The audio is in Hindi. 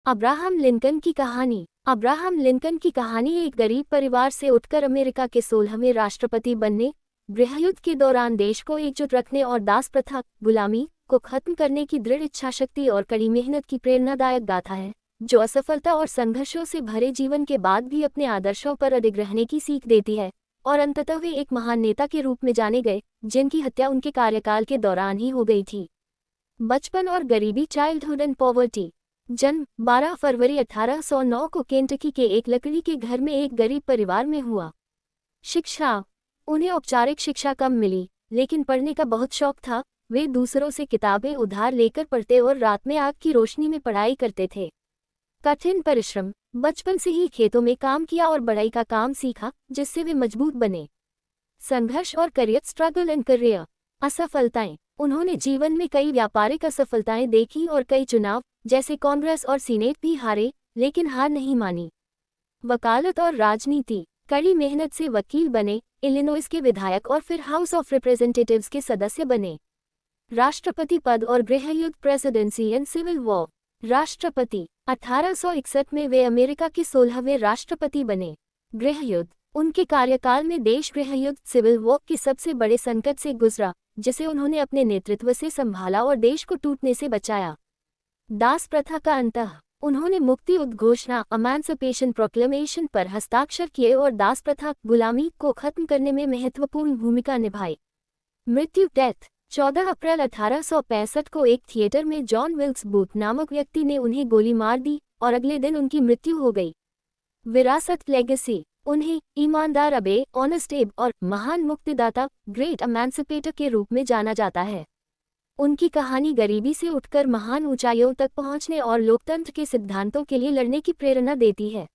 अब्राहम लिंकन की कहानी। अब्राहम लिंकन की कहानी एक गरीब परिवार से उठकर अमेरिका के 16वें राष्ट्रपति बनने, गृहयुद्ध के दौरान देश को एकजुट रखने और दास प्रथा, गुलामी को खत्म करने की दृढ़ इच्छाशक्ति और कड़ी मेहनत की प्रेरणादायक गाथा है, जो असफलता और संघर्षों से भरे जीवन के बाद भी अपने आदर्शों पर अडिग रहने की सीख देती है और अंततः वे एक महान नेता के रूप में जाने गए, जिनकी हत्या उनके कार्यकाल के दौरान ही हो गई थी। बचपन और गरीबी, चाइल्डहुड एंड पॉवर्टी। जन्म 12 फरवरी 1809 को केंटकी के एक लकड़ी के घर में एक गरीब परिवार में हुआ। शिक्षा। उन्हें औपचारिक शिक्षा कम मिली, लेकिन पढ़ने का बहुत शौक था। वे दूसरों से किताबें उधार लेकर पढ़ते और रात में आग की रोशनी में पढ़ाई करते थे। कठिन परिश्रम। बचपन से ही खेतों में काम किया और बढ़ई का काम सीखा, जिससे वे मजबूत बने। संघर्ष और करियर, स्ट्रगल एंड करियर। असफलताएं। उन्होंने जीवन में कई व्यापारिक असफलताएं देखी और कई चुनाव, जैसे कांग्रेस और सीनेट भी हारे, लेकिन हार नहीं मानी। वकालत और राजनीति। कड़ी मेहनत से वकील बने, इलिनॉइस के विधायक और फिर हाउस ऑफ रिप्रेजेंटेटिव्स के सदस्य बने। राष्ट्रपति पद और गृहयुद्ध, प्रेसिडेंसी एंड सिविल वॉर। राष्ट्रपति। 1861 में वे अमेरिका के 16वें राष्ट्रपति बने। गृहयुद्ध। उनके कार्यकाल में देश गृहयुद्ध, सिविल वॉर के सबसे बड़े संकट से गुजरा, जिसे उन्होंने अपने नेतृत्व से संभाला और देश को टूटने से बचाया। दास प्रथा का अंत। उन्होंने मुक्ति उद्घोषणा, एमांसिपेशन प्रोक्लेमेशन पर हस्ताक्षर किए और दास प्रथा, गुलामी को खत्म करने में महत्वपूर्ण भूमिका निभाई। मृत्यु, डेथ। 14 अप्रैल 1865 को एक थिएटर में जॉन विल्क्स बूथ नामक व्यक्ति ने उन्हें गोली मार दी और अगले दिन उनकी मृत्यु हो गई। विरासत, लेगेसी। उन्हें ईमानदार अबे, ऑनेस्ट एब और महान मुक्तिदाता, ग्रेट एमांसिपेटर के रूप में जाना जाता है। उनकी कहानी गरीबी से उठकर महान ऊंचाइयों तक पहुंचने और लोकतंत्र के सिद्धांतों के लिए लड़ने की प्रेरणा देती है।